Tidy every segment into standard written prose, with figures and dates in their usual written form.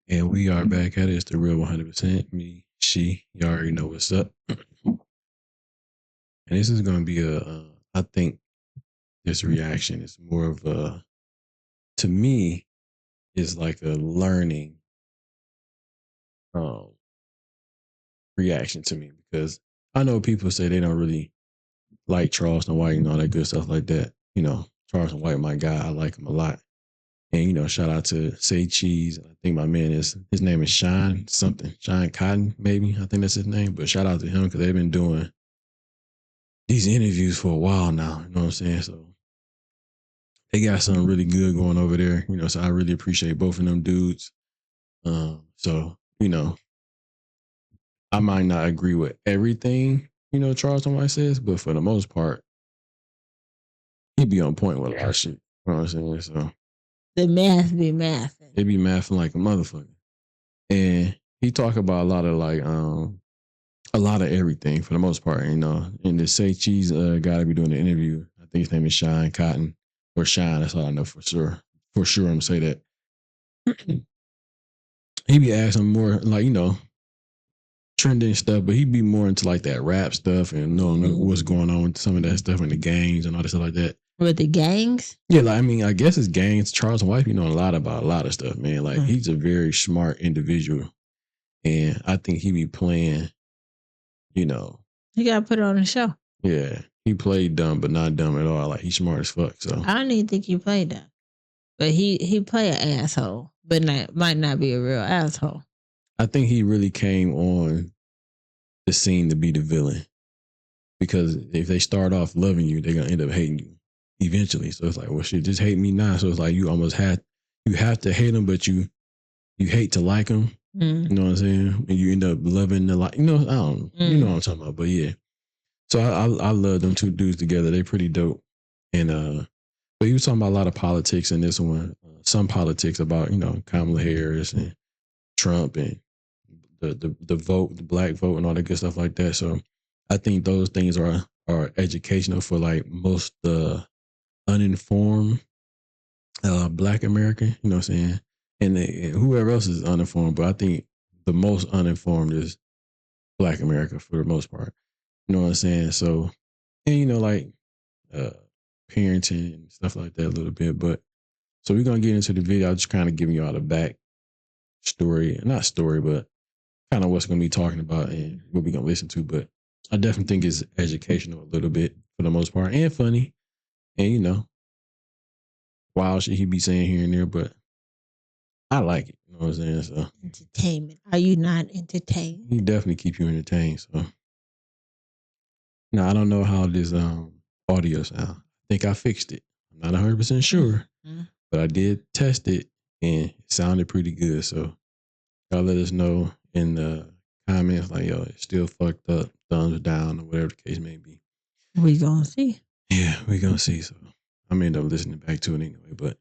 And we are back at it. It's the real 100%. Me, she. You already know what's up. And this is going to be I think this reaction is more of to me, is like a learning um, reaction to me because I know people say they don't really like Charleston White and all that good stuff like that. Charleston White, my guy, I like him a lot. And shout out to Say Cheese. I think my man his name is Shine something, Shine Cotton, maybe. I think that's his name. But shout out to him because they've been doing these interviews for a while now. You know what I'm saying? So they got something really good going over there. So I really appreciate both of them dudes. So I might not agree with everything Charleston White says, but for the most part, he be on point with a lot of shit. You know what I'm saying? So the math be mathing. They be mathing like a motherfucker. And he talk about a lot of a lot of everything for the most part, And the Say Cheese guy to be doing the interview, I think his name is Shine Cotton or Shine. That's all I know for sure. For sure, I'm gonna say that. He be asking more trending stuff, but he be more into like that rap stuff and knowing what's going on with some of that stuff in the gangs and all that stuff like that. With the gangs? Yeah, I guess it's gangs. Charles White, a lot about a lot of stuff, man. Like he's a very smart individual, and I think he be playing. You gotta put it on the show. Yeah, he played dumb, but not dumb at all. Like he's smart as fuck. So I don't even think he played dumb, but he play an asshole, but might not be a real asshole. I think he really came on the scene to be the villain, because if they start off loving you, they're gonna end up hating you eventually. So it's like, well, shit, just hate me now. So it's like you have to hate him, but you hate to like him. You know what I'm saying? And you end up loving the like. You know what I'm talking about. But yeah, so I love them two dudes together. They're pretty dope. And but he was talking about a lot of politics in this one. Some politics about Kamala Harris and Trump and the vote, the black vote, and all that good stuff like that. So I think those things are educational for like most uninformed Black American. You know what I'm saying? And whoever else is uninformed, but I think the most uninformed is Black America for the most part. You know what I'm saying? So, and like parenting and stuff like that a little bit. But so we're gonna get into the video. I'm just kind of giving you all the back story, not story, but kind of what's gonna be talking about and what we're gonna listen to. But I definitely think it's educational a little bit for the most part and funny, and wild shit he be saying here and there, but I like it. You know what I'm saying? So entertainment. Are you not entertained? He definitely keep you entertained. So now I don't know how this audio sound. I think I fixed it. I'm not 100% sure, but I did test it and it sounded pretty good. So y'all let us know in the comments, like, yo, it's still fucked up, thumbs down, or whatever the case may be. We gonna see. Yeah, we gonna see. So I'm end up listening back to it anyway. But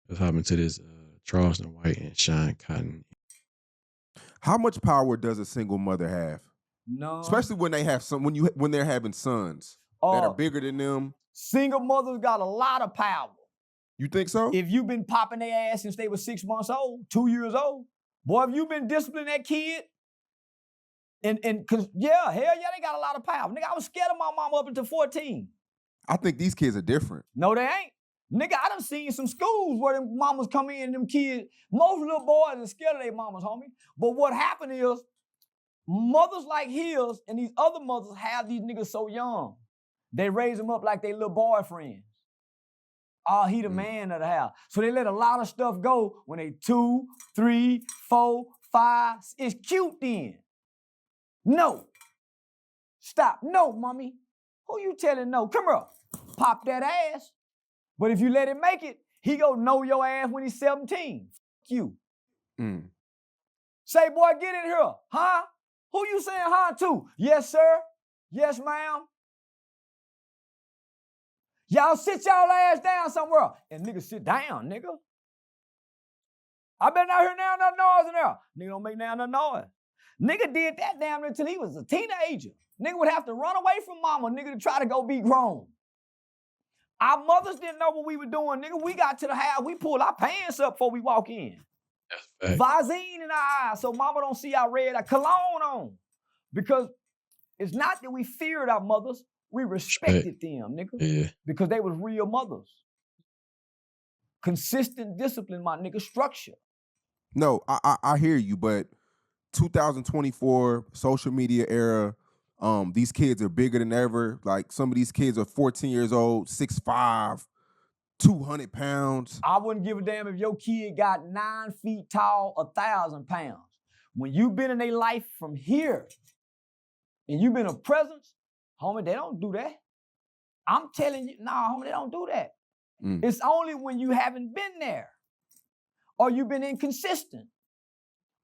let's hop into this Charleston White and Shine Cotton. How much power does a single mother have? No. Especially when they have when they're having sons that are bigger than them. Single mothers got a lot of power. You think so? If you've been popping their ass since they were 6 months old, 2 years old, boy, if you've been disciplining that kid, cause hell yeah, they got a lot of power. Nigga, I was scared of my mama up until 14. I think these kids are different. No, they ain't. Nigga, I done seen some schools where them mamas come in and them kids, most little boys are scared of their mamas, homie. But what happened is, mothers like his and these other mothers have these niggas so young. They raise them up like they little boyfriends. Oh, he the man of the house. So they let a lot of stuff go when they 2, 3, 4, 5. It's cute then. No. Stop. No, mommy. Who you telling no? Come here. Pop that ass. But if you let him make it, he gonna know your ass when he's 17. You. Say, boy, get in here. Huh? Who you saying huh to? Yes, sir. Yes, ma'am. Y'all sit y'all ass down somewhere. And nigga sit down, nigga. I better not hear now no noise in there. Nigga don't make now no noise. Nigga did that damn near until he was a teenager. Nigga would have to run away from mama, nigga, to try to go be grown. Our mothers didn't know what we were doing, nigga. We got to the house, we pulled our pants up before we walk in. That's Fact. Visine in our eyes so mama don't see our red eye. Cologne on. Because it's not that we feared our mothers, we respected them, nigga. Yeah. Because they was real mothers. Consistent discipline, my nigga, structure. No, I hear you, but 2024 social media era, these kids are bigger than ever. Like some of these kids are 14 years old, 6'5", 200 pounds. I wouldn't give a damn if your kid got 9 feet tall, 1,000 pounds. When you've been in their life from here and you've been a presence, homie, they don't do that. I'm telling you, nah, homie, they don't do that. It's only when you haven't been there or you've been inconsistent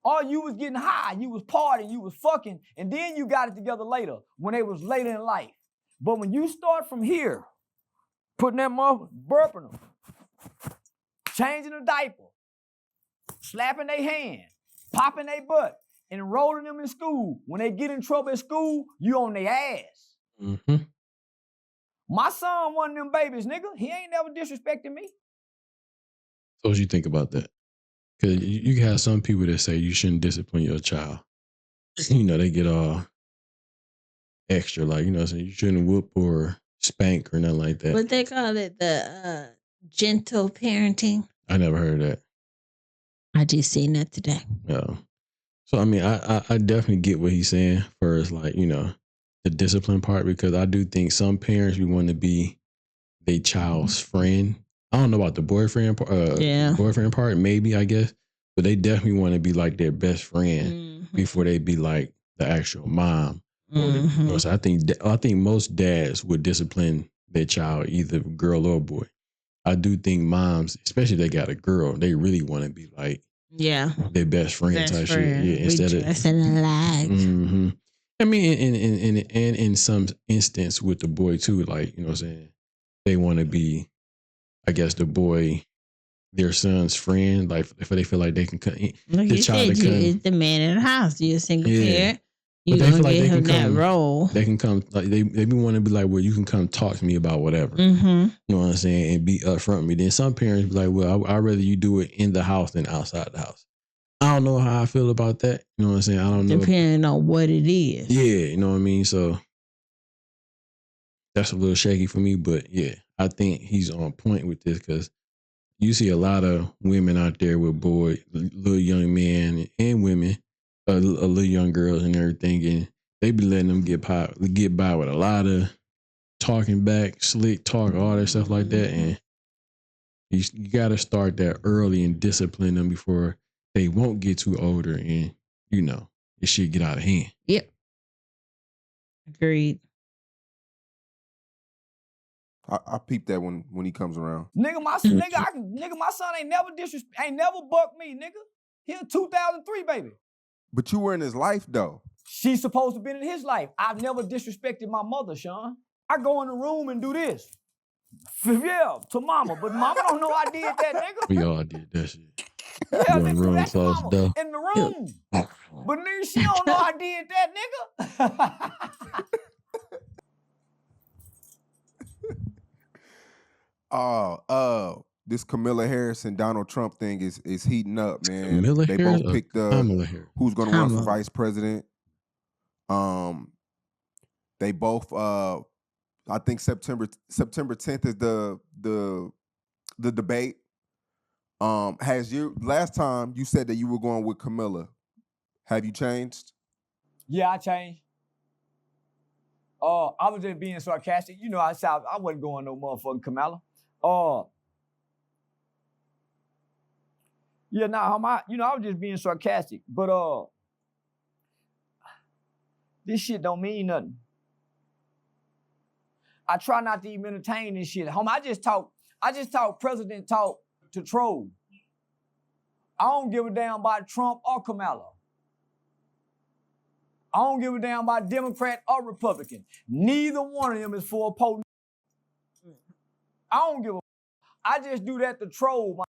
or you was getting high, you was partying, you was fucking, and then you got it together later when they was later in life. But when you start from here, putting that mother, burping them, changing a diaper, slapping their hand, popping their butt, enrolling them in school. When they get in trouble at school, you on their ass. Mm-hmm. My son, one of them babies, nigga, he ain't never disrespected me. So what you think about that? Because you have some people that say you shouldn't discipline your child. You know, they get all extra, like, you know what I'm saying? You shouldn't whoop or spank or nothing like that. What they call it, the gentle parenting. I never heard of that. I just seen that today. So, I mean, I definitely get what he's saying for as, like, you know, the discipline part, because I do think some parents, we want to be their child's friend. I don't know about the boyfriend part, maybe, I guess, but they definitely want to be like their best friend before they be like the actual mom. You know, so I think most dads would discipline their child, either girl or boy. I do think moms, especially if they got a girl, they really want to be like their best friend type shit. Yeah, instead of alive. I mean, in some instance with the boy too, like, you know what I'm saying, they want to be, I guess, the boy, their son's friend, like if they feel like they can come. Like you said, is the man in the house. You're a single parent. You gonna give him that role. They can come, like they want to be like, well, you can come talk to me about whatever. Mm-hmm. You know what I'm saying, and be upfront with me. Then some parents be like, well, I'd rather you do it in the house than outside the house. I don't know how I feel about that. You know what I'm saying? I don't know. Depending on what it is. Yeah, you know what I mean? So that's a little shaky for me, but yeah, I think he's on point with this, because you see a lot of women out there with little young men and women, little young girls and everything, and they be letting them get by with a lot of talking back, slick talk, all that stuff like that, and you got to start that early and discipline them before they won't get too older and, you know, it should get out of hand. Yep. Agreed. I peep that when he comes around. Nigga, my son ain't never bucked me, nigga. He a 2003 baby. But you were in his life though. She's supposed to be in his life. I've never disrespected my mother, Sean. I go in the room and do this. Yeah, to mama, but mama don't know I did that, nigga. We all did that shit. Yeah, nigga, room that's closed mama door. In the room. But nigga, she don't know I did that, nigga. This Kamala Harris and Donald Trump thing is heating up, man. Kamala they Harris both picked who's going to run for vice president. They both I think September 10th is the debate. Last time you said that you were going with Kamala. Have you changed? Yeah, I changed. I was just being sarcastic. You know, I wasn't going no motherfucking Kamala. Yeah, I was just being sarcastic. But this shit don't mean nothing. I try not to even entertain this shit. Homie, I just talk president talk to troll. I don't give a damn about Trump or Kamala. I don't give a damn about Democrat or Republican. Neither one of them is for a potent. I don't give a. I just do that to troll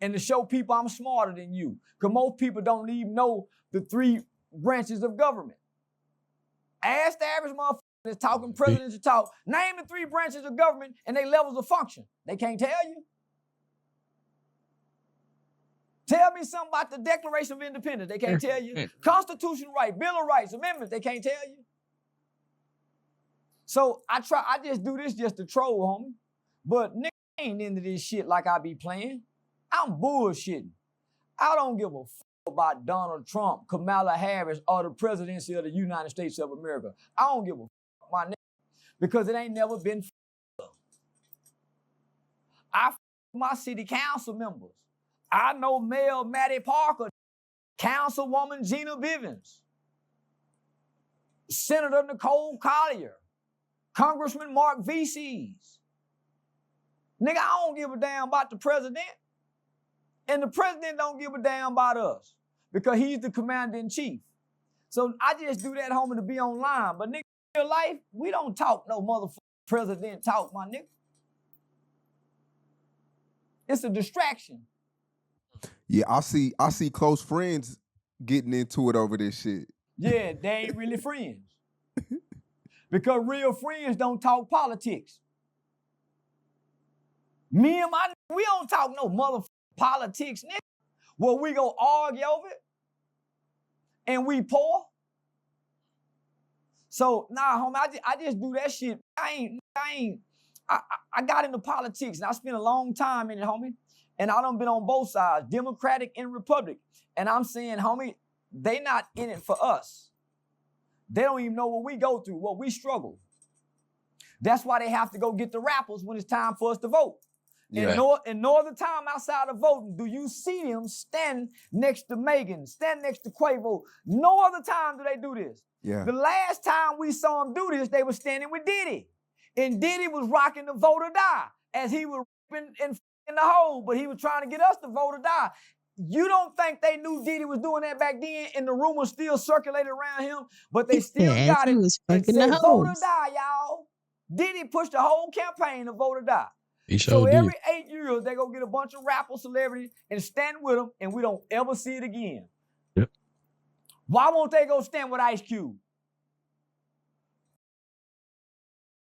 and to show people I'm smarter than you. Because most people don't even know the 3 branches of government. Ask the average motherfucker that's talking presidential talk, name the 3 branches of government and their levels of function. They can't tell you. Tell me something about the Declaration of Independence. They can't tell you. Constitutional right, Bill of Rights, amendments. They can't tell you. So I just do this just to troll, homie. But nigga ain't into this shit like I be playing. I'm bullshitting. I don't give a fuck about Donald Trump, Kamala Harris, or the presidency of the United States of America. I don't give a fuck, my nigga, because it ain't never been I fuck my city council members. I know Mayor Mattie Parker, Councilwoman Gina Bivens, Senator Nicole Collier, Congressman Mark Veseys. Nigga, I don't give a damn about the president. And the president don't give a damn about us because he's the commander-in-chief. So I just do that, homie, to be online. But nigga, in real life, we don't talk no motherfucking president talk, my nigga. It's a distraction. Yeah, I see close friends getting into it over this shit. Yeah, they ain't really friends. Because real friends don't talk politics. Me and my nigga, we don't talk no motherfucking politics, nigga. Well, we go argue over it. And we poor. So, nah, homie, I just do that shit. I got into politics and I spent a long time in it, homie. And I done been on both sides, Democratic and Republican. And I'm saying, homie, they not in it for us. They don't even know what we go through, what we struggle. That's why they have to go get the rappers when it's time for us to vote. Yeah. And no other time outside of voting do you see them stand next to Megan, stand next to Quavo. No other time do they do this. Yeah. The last time we saw them do this, they were standing with Diddy. And Diddy was rocking the vote or die as he was in the hole, but he was trying to get us to vote or die. You don't think they knew Diddy was doing that back then and the rumors still circulated around him, but they still got it and said vote or die, y'all. Diddy pushed the whole campaign to vote or die. So every 8 years, they go get a bunch of rapper celebrities and stand with them, and we don't ever see it again. Yep. Why won't they go stand with Ice Cube?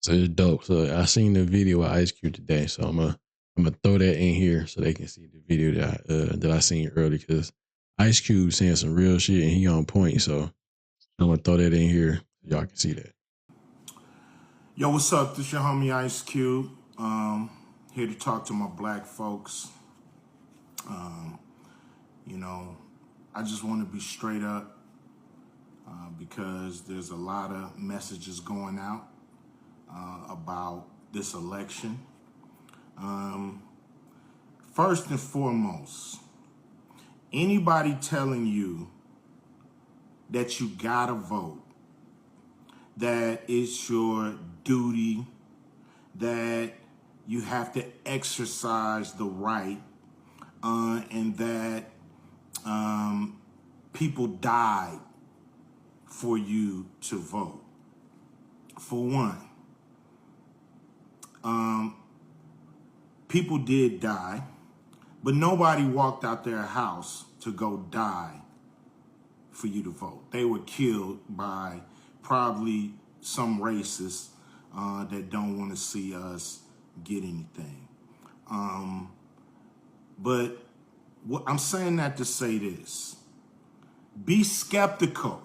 So it's dope. So I seen the video of Ice Cube today, so I'm gonna throw that in here so they can see the video that I seen earlier, because Ice Cube saying some real shit and he on point. So I'm gonna throw that in here so y'all can see that. Yo, what's up? This your homie Ice Cube. Here to talk to my black folks. You know, I just want to be straight up because there's a lot of messages going out about this election. First and foremost, anybody telling you that you gotta vote, that it's your duty, that you have to exercise the right, and that people died for you to vote. For one, people did die, but nobody walked out their house to go die for you to vote. They were killed by probably some racists that don't want to see us get anything. But I'm saying that to say this. Be skeptical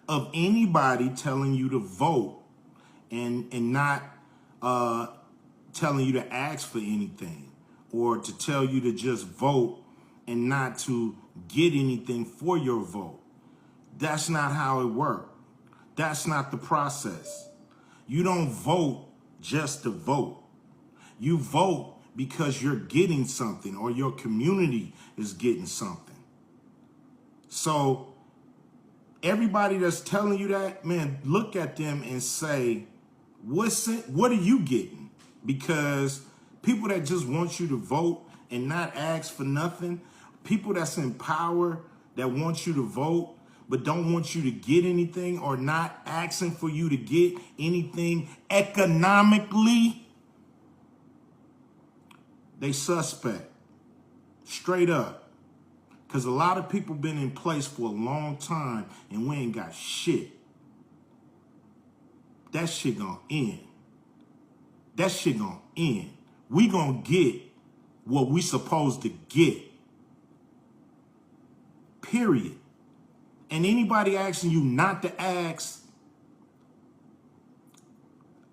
of anybody telling you to vote and not telling you to ask for anything, or to tell you to just vote and not to get anything for your vote. That's not how it works. That's not the process. You don't vote just to vote. You vote because you're getting something or your community is getting something. So everybody that's telling you that, man, look at them and say, what are you getting? Because people that just want you to vote and not ask for nothing, people that's in power that want you to vote but don't want you to get anything or not asking for you to get anything economically, they suspect, straight up. Because a lot of people been in place for a long time and we ain't got shit. That shit gonna end. That shit gonna end. We gonna get what we supposed to get. period. And anybody asking you not to ask,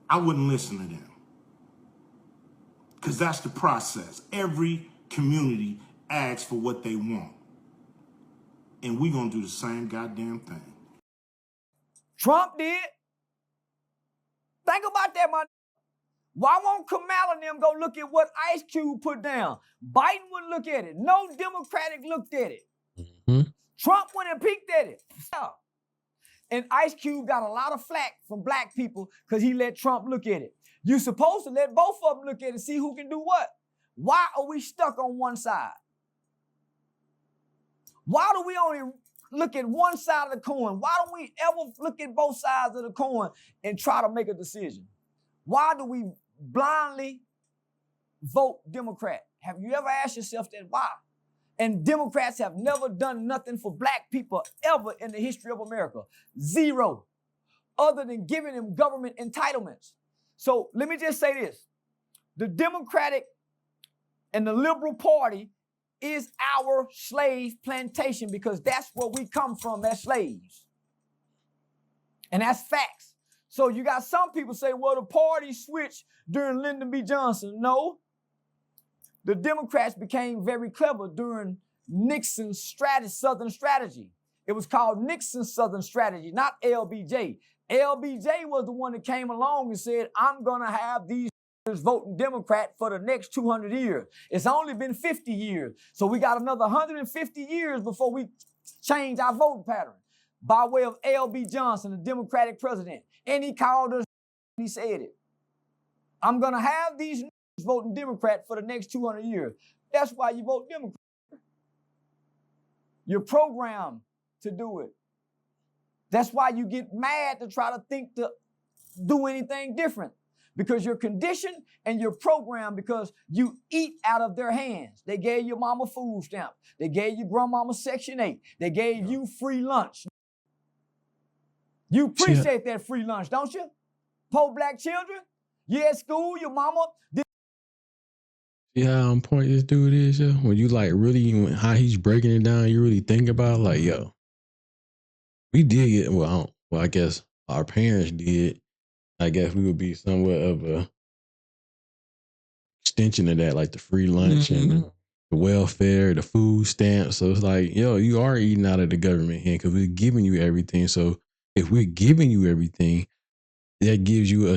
I wouldn't listen to them. Because that's the process. Every community asks for what they want. And we're going to do the same goddamn thing. Trump did. Think about that, man. Why won't Kamala and them go look at what Ice Cube put down? Biden wouldn't look at it. No Democratic looked at it. Mm-hmm. Trump went and peeked at it. And Ice Cube got a lot of flack from black people because he let Trump look at it. You're supposed to let both of them look at it and see who can do what. Why are we stuck on one side? Why do we only look at one side of the coin? Why don't we ever look at both sides of the coin and try to make a decision? Why do we blindly vote Democrat? Have you ever asked yourself that? Why? And Democrats have never done nothing for black people ever in the history of America. Zero. Other than giving them government entitlements. So let me just say this. The Democratic and the Liberal Party is our slave plantation because that's where we come from as slaves. And that's facts. So you got some people say, well, the party switched during Lyndon B. Johnson. No. The Democrats became very clever during Nixon's Southern strategy. It was called Nixon's Southern strategy, not LBJ. LBJ was the one that came along and said, I'm going to have these voting Democrat for the next 200 years. It's only been 50 years. So we got another 150 years before we change our voting pattern by way of L.B. Johnson, the Democratic president. And he called us, he said it. I'm going to have these voting Democrat for the next 200 years. That's why you vote Democrat. You're programmed to do it. That's why you get mad to try to think to do anything different. Because you're conditioned and you're programmed because you eat out of their hands. They gave your mama food stamps. They gave your grandmama Section 8. They gave you free lunch. You appreciate that free lunch, don't you? Poor black children, you at school, your mama. See how on point this dude is, yo? When you like really, how he's breaking it down, you really think about like, yo, we did get, I guess our parents did. I guess we would be somewhat of a extension of that, like the free lunch and the welfare, the food stamps. So it's like, yo, you are eating out of the government hand because we're giving you everything. So if we're giving you everything, that gives you a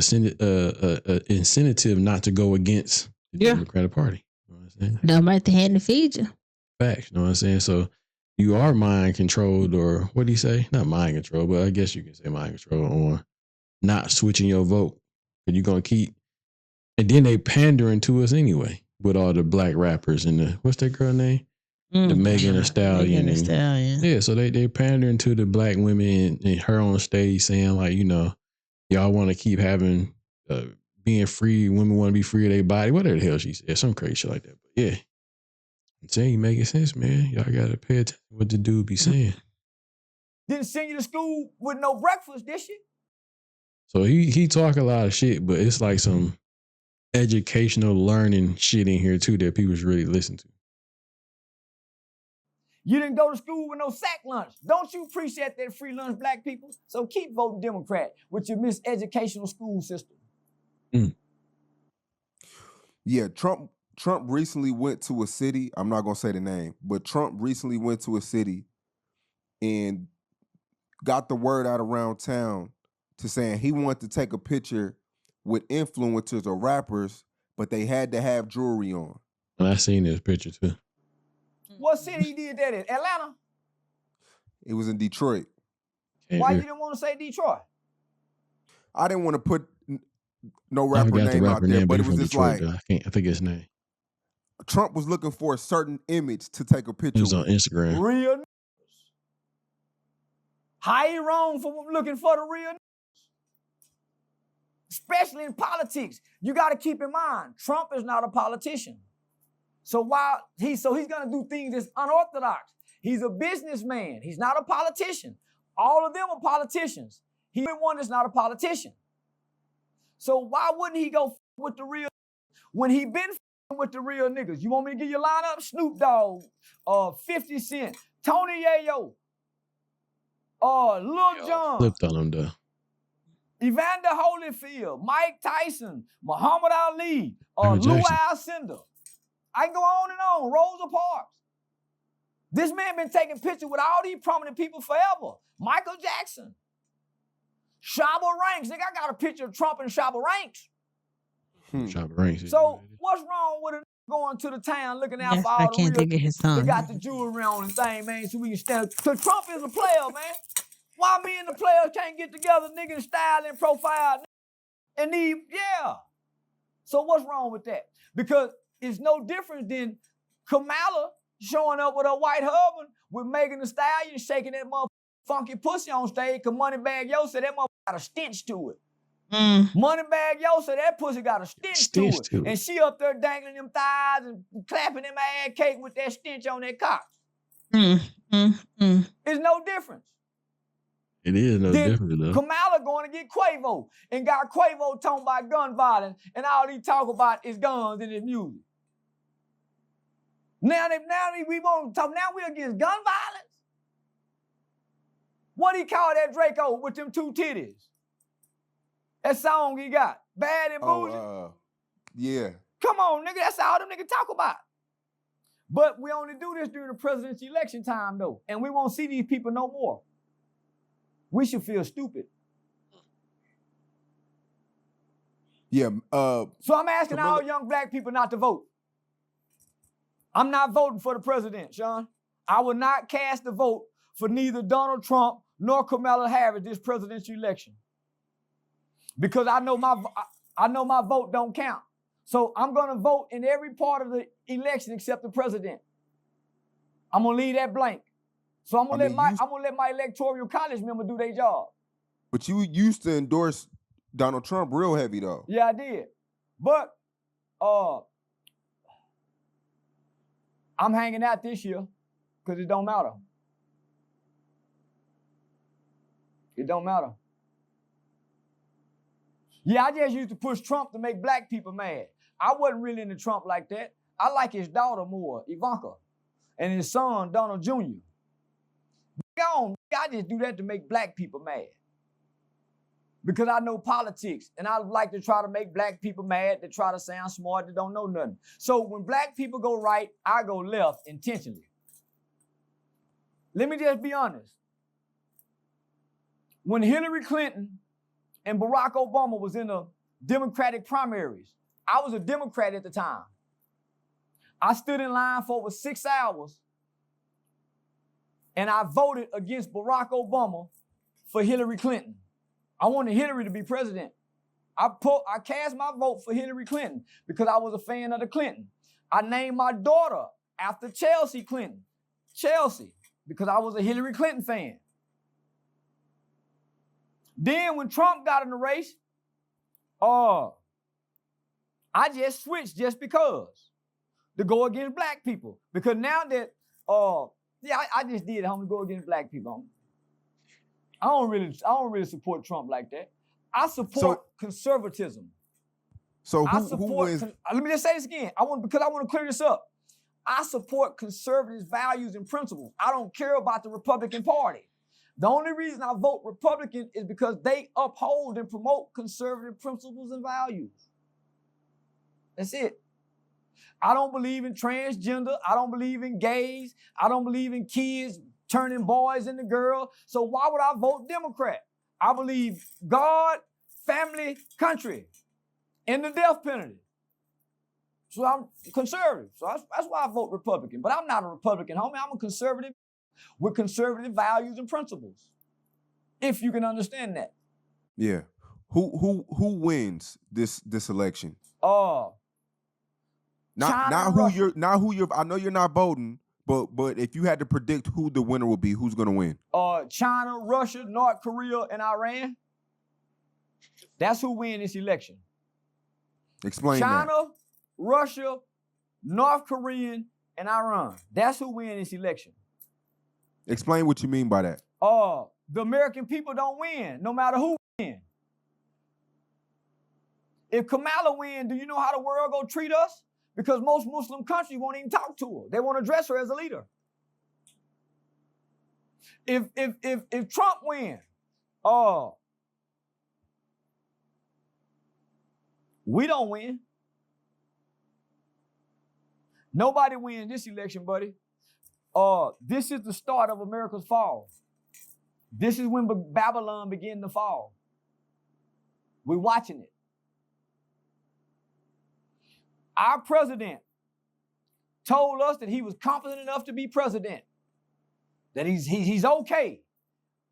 incentive not to go against the Democratic Party. You know what I'm saying? Don't bite the hand to feed you. Facts. You know what I'm saying? So you are mind controlled, or what do you say? Not mind control, but I guess you can say mind control on not switching your vote. But you're going to keep, and then they pandering to us anyway with all the black rappers and the, what's that girl name? The Megan Thee Stallion. Megan Thee Stallion. Yeah, so they pandering to the black women and her on stage saying like, you know, y'all want to keep having, being free, women want to be free of their body, whatever the hell she said, some crazy shit like that. But yeah, I'm saying you making sense, man. Y'all got to pay attention to what the dude be saying. Didn't send you to school with no breakfast, did she? So he talk a lot of shit, but it's like some educational learning shit in here too that people should really listen to. You didn't go to school with no sack lunch. Don't you appreciate that free lunch, black people? So keep voting Democrat with your miseducational school system. Yeah, Trump recently went to a city. I'm not gonna say the name, but Trump recently went to a city and got the word out around town to saying he wanted to take a picture with influencers or rappers, but they had to have jewelry on. And I seen this picture too. What city he did that in? Atlanta? It was in Detroit. Why you didn't want to say Detroit? I didn't want to put no I rapper forgot the name out rapper there, name, but but it he's was from just Detroit. like I forget his name. Trump was looking for a certain image to take a picture He was on with. Instagram. Real niggas. How you wrong for looking for the real niggas? Especially in politics. You got to keep in mind, Trump is not a politician. So he's gonna do things that's unorthodox. He's a businessman. He's not a politician. All of them are politicians. He's the one that's not a politician. So why wouldn't he go with the real when he been with the real niggas? You want me to give you a lineup? Snoop Dogg, 50 Cent, Tony Yayo, Lil Jon, Flipped on him though. Evander Holyfield, Mike Tyson, Muhammad Ali, Michael Lou Jackson. Alcindor. I can go on and on. Rosa Parks. This man been taking pictures with all these prominent people forever. Michael Jackson. Shabba Ranks. Nigga, I got a picture of Trump and Shabba Ranks. Shabba Ranks. So what's wrong with a going to the town looking out Yes, for all I the can't real think of his They song. got the jewelry on and thing, man, so we can stand. Cause Trump is a player, man. Why me and the players can't get together, nigga, and style and profile and So what's wrong with that? Because it's no different than Kamala showing up with her white husband with Megan Thee Stallion shaking that motherfucking funky pussy on stage cause Moneybagg Yo said that motherfucker got a stench to it. Moneybagg Yo said that pussy got a stench to it. And she up there dangling them thighs and clapping them ass cake with that stench on that cock. It's no difference. It is no different though. Kamala going to get Quavo and got Quavo talking about gun violence and all he talk about is guns in his music. Now we won't talk. Now we against gun violence. What he call that Draco with them two titties? That song he got, Bad and Bougie. Yeah. Come on, nigga. That's all them niggas talk about. But we only do this during the presidential election time, though, and we won't see these people no more. We should feel stupid. Yeah. So I'm asking all young black people not to vote. I'm not voting for the president, Sean. I will not cast a vote for neither Donald Trump nor Kamala Harris this presidential election. Because I know my vote don't count. So I'm gonna vote in every part of the election except the president. I'm gonna leave that blank. So I'm gonna let my electoral college member do their job. But you used to endorse Donald Trump real heavy though. Yeah, I did. But I'm hanging out this year because it don't matter. It don't matter. Yeah, I just used to push Trump to make black people mad. I wasn't really into Trump like that. I like his daughter more, Ivanka, and his son, Donald Jr. I just do that to make black people mad. Because I know politics, and I like to try to make black people mad that try to sound smart that don't know nothing. So when black people go right, I go left intentionally. Let me just be honest. When Hillary Clinton and Barack Obama was in the Democratic primaries, I was a Democrat at the time. I stood in line for over 6 hours and I voted against Barack Obama for Hillary Clinton. I wanted Hillary to be president. I cast my vote for Hillary Clinton because I was a fan of the Clinton. I named my daughter after Chelsea Clinton. Chelsea, because I was a Hillary Clinton fan. Then when Trump got in the race, I just switched just because to go against black people. Because now that, I just did. I'm gonna go against black people. I don't really support Trump like that. I support conservatism. So who wins? Let me just say this again. Because I want to clear this up. I support conservative values and principles. I don't care about the Republican Party. The only reason I vote Republican is because they uphold and promote conservative principles and values. That's it. I don't believe in transgender. I don't believe in gays. I don't believe in kids turning boys into girls. So why would I vote Democrat? I believe God, family, country, and the death penalty. So I'm conservative. So that's why I vote Republican. But I'm not a Republican, homie. I'm a conservative with conservative values and principles. If you can understand that. Yeah. Who wins this election? Not who you're I know you're not voting, but if you had to predict who the winner will be, who's gonna win? China, Russia, North Korea, and Iran. That's who win this election. Explain China, that. Russia, North Korean, and Iran. That's who win this election. Explain what you mean by that. The American people don't win, no matter who wins. If Kamala wins, do you know how the world gonna treat us? Because most Muslim countries won't even talk to her. They won't address her as a leader. If Trump win, we don't win. Nobody wins this election, buddy. This is the start of America's fall. This is when Babylon began to fall. We're watching it. Our president told us that he was confident enough to be president, that he's okay,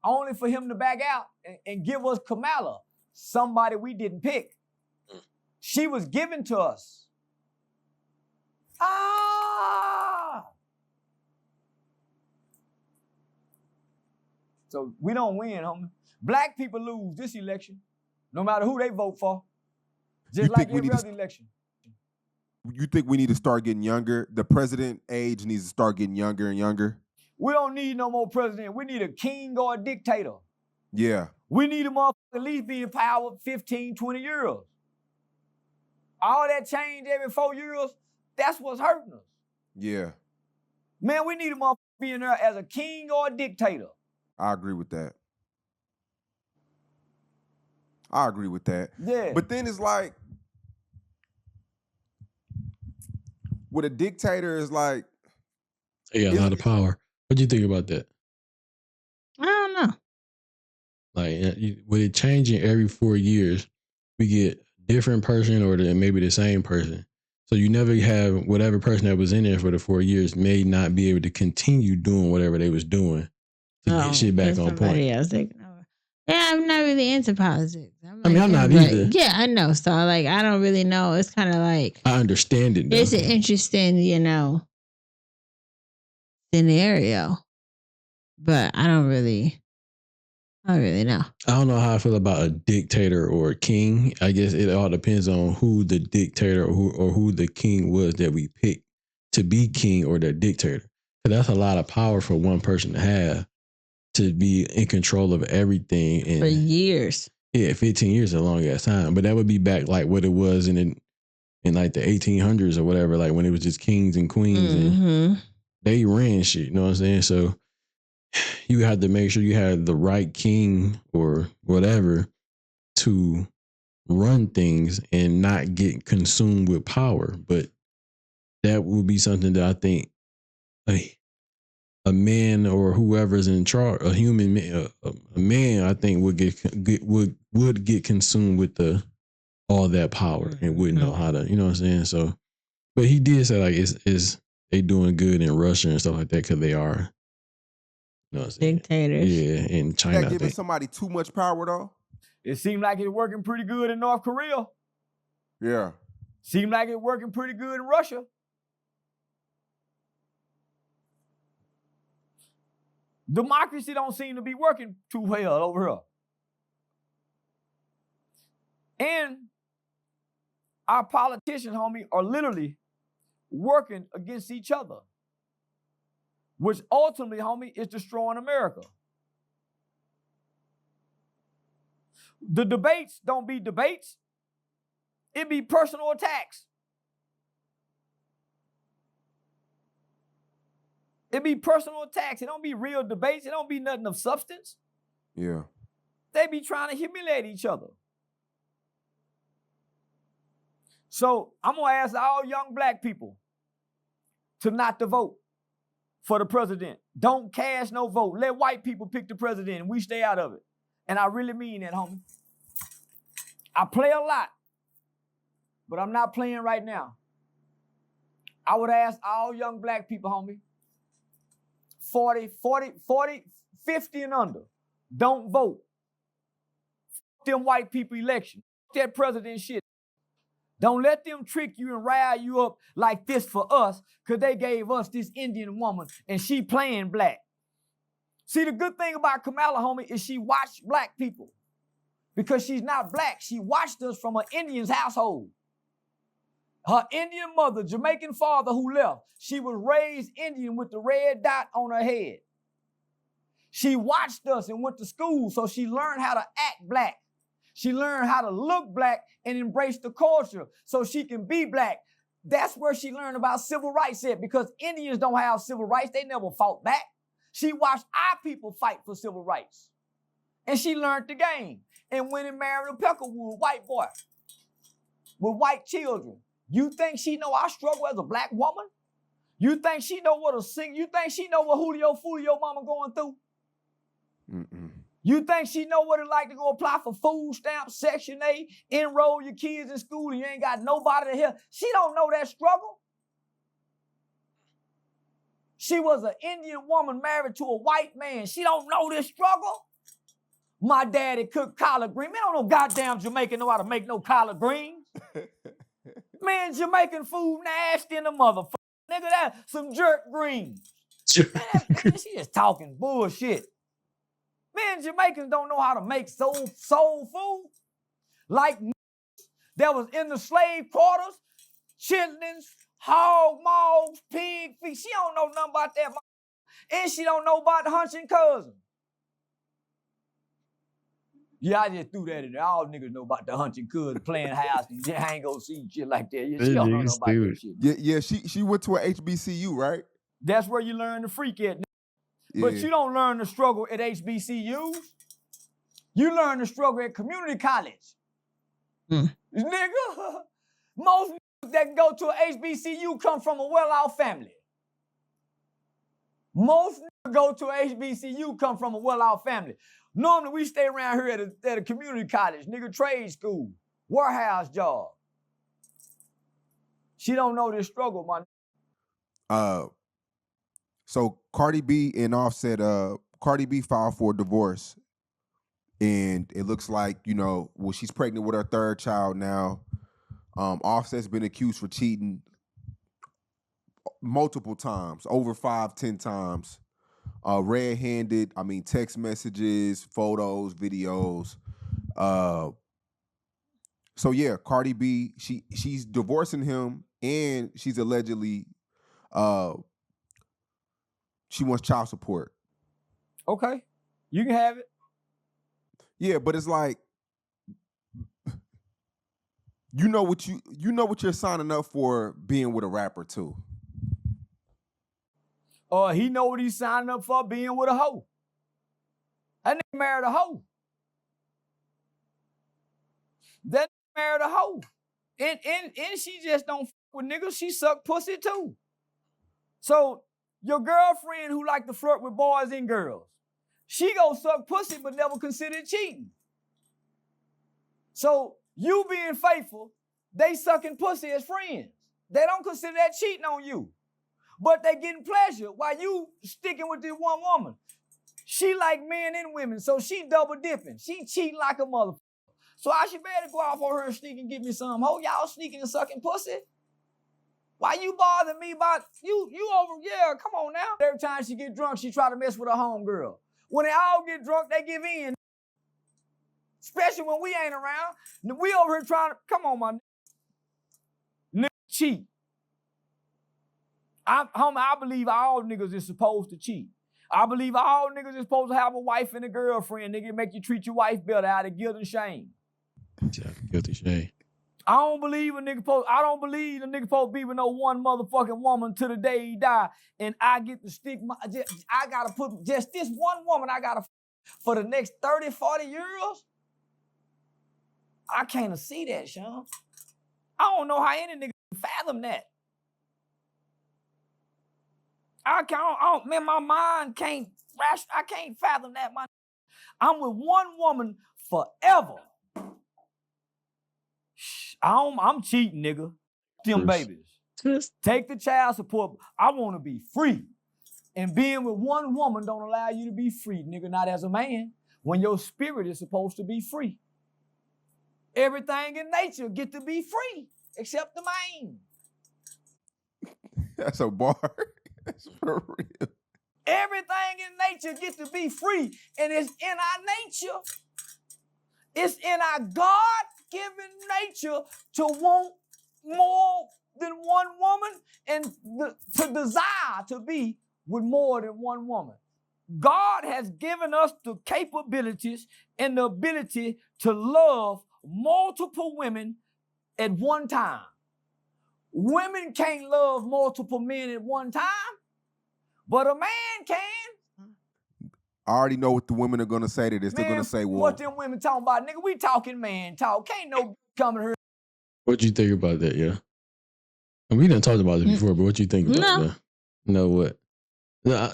only for him to back out and give us Kamala, somebody we didn't pick. She was given to us. So we don't win, homie. Black people lose this election, no matter who they vote for. Just like every other election. You think we need to start getting younger? The president age needs to start getting younger and younger? We don't need no more president. We need a king or a dictator. Yeah. We need a motherfucker at least be in power 15, 20 years. All that change every 4 years, that's what's hurting us. Yeah. Man, we need a motherfucker be in there as a king or a dictator. I agree with that. I agree with that. Yeah. But then it's like, with a dictator is like, They got a lot of power. What do you think about that? I don't know. Like, with it changing every 4 years, we get a different person or maybe the same person. So you never have whatever person that was in there for the 4 years may not be able to continue doing whatever they was doing to get shit back on point. Else taking over. Yeah, I'm not really into politics. I'm not either. Yeah, I know. So like, I don't really know. It's kind of like, I understand it though. it's an interesting, scenario, but I don't really know. I don't know how I feel about a dictator or a king. I guess it all depends on who the dictator or who the king was that we picked to be king or the dictator. Because that's a lot of power for one person to have, to be in control of everything. And For years. yeah, 15 years is a long ass time. But that would be back like what it was in like the 1800s or whatever, like when it was just kings and queens and they ran shit. You know what I'm saying? So you have to make sure you have the right king or whatever to run things and not get consumed with power. But that would be something that I think a man or whoever's in charge, a human man, a man, I think would get consumed with all that power and wouldn't know how to, you know what I'm saying? So, but he did say like it's they doing good in Russia and stuff like that because they are, you know what I'm saying? Dictators. Yeah, in China. that giving somebody too much power though? It seemed like it's working pretty good in North Korea. Yeah. Seemed like it's working pretty good in Russia. Democracy don't seem to be working too well over here. And our politicians, homie, are literally working against each other, which ultimately, homie, is destroying America. The debates don't be debates. It be personal attacks. It be personal attacks. It don't be real debates. It don't be nothing of substance. Yeah. They be trying to humiliate each other. So I'm going to ask all young black people to not to vote for the president. Don't cast no vote. Let white people pick the president and we stay out of it. And I really mean that, homie. I play a lot, but I'm not playing right now. I would ask all young black people, homie, 40, 50 and under, don't vote. Them white people election. That president shit. Don't let them trick you and rile you up like this for us, because they gave us this Indian woman and she playing black. See, the good thing about Kamala, homie, is she watched black people. Because she's not black. She watched us from an Indian's household. Her Indian mother, Jamaican father who left, she was raised Indian with the red dot on her head. She watched us and went to school, so she learned how to act black. She learned how to look black and embrace the culture so she can be black. That's where she learned about civil rights at, because Indians don't have civil rights. They never fought back. She watched our people fight for civil rights. And she learned the game and went and married a Peckerwood white boy with white children. You think she know our struggle as a black woman? You think she know what you think she know what Julio Fulio mama going through? Mm-mm. You think she know what it like to go apply for food stamps, Section 8, enroll your kids in school and you ain't got nobody to help? She don't know that struggle. She was an Indian woman married to a white man. She don't know this struggle. My daddy cooked collard greens. Man, I don't know goddamn Jamaican know how to make no collard greens. Man, Jamaican food nasty in the motherfucker. Nigga, that some jerk greens. Man, she just talking bullshit. Man, Jamaicans don't know how to make soul food. Like that was in the slave quarters, chitlins, hog maws, pig feet. She don't know nothing about that. And she don't know about the hunching cousin. Yeah, I just threw that in there. All niggas know about the hunching cousin, playing house, and I ain't gonna see shit like that. Yeah, she don't know nothing about that shit. Yeah, she went to a HBCU, right? That's where you learn to freak at. Yeah. But you don't learn the struggle at HBCUs. You learn the struggle at community college. Nigga, most niggas that can go to a HBCU come from a well-off family. Most niggas go to a HBCU come from a well-off family. Normally, we stay around here at a community college, nigga, trade school, warehouse job. She don't know this struggle, my. So Cardi B and Offset, Cardi B filed for a divorce, and it looks like, you know, well, she's pregnant with her third child now. Offset's been accused for cheating multiple times, over 5-10 times. Red-handed, I mean, text messages, photos, videos. So yeah, Cardi B, she's divorcing him, and she's allegedly she wants child support. Okay, you can have it. Yeah, but it's like, you know what you're signing up for being with a rapper too. He know what he's signing up for, being with a hoe. That nigga married a hoe. That nigga married a hoe. And she just don't fuck with niggas, she suck pussy too. So your girlfriend who like to flirt with boys and girls, she go suck pussy but never consider cheating. So you being faithful, they sucking pussy as friends. They don't consider that cheating on you. But they getting pleasure while you sticking with this one woman. She like men and women, so she double dipping. She cheating like a motherfucker. So I should better go off on her and sneak and give me some. Oh, y'all sneaking and sucking pussy? Why you bothering me about you over? Yeah, come on now. Every time she get drunk, she try to mess with her homegirl. When they all get drunk, they give in. Especially when we ain't around. We over here trying to, come on, my nigga, cheat. I believe all niggas is supposed to cheat. I believe all niggas is supposed to have a wife and a girlfriend. Nigga, make you treat your wife better out of guilt and shame. Yeah, guilty shame. I don't believe a nigga supposed to be with no one motherfucking woman till the day he die, and I get to stick I gotta put just this one woman I gotta for the next 30, 40 years. I can't see that, Sean. I don't know how any nigga can fathom that. Man, my mind can't, I can't fathom that. I'm with one woman forever. I'm cheating, nigga. Them babies. Take the child support. I want to be free. And being with one woman don't allow you to be free, nigga, not as a man, when your spirit is supposed to be free. Everything in nature get to be free, except the man. That's a bar. That's for real. Everything in nature gets to be free, and it's in our nature. It's in our God-given nature to want more than one woman and to desire to be with more than one woman. God has given us the capabilities and the ability to love multiple women at one time. Women can't love multiple men at one time, but a man can. I already know what the women are gonna say to this. They're Man, gonna say, well, what them women talking about, nigga? We talking man talk. Can't no coming here. What you think about that? Yeah, and we done talked about this before, but what you think about No. that? No, what? No,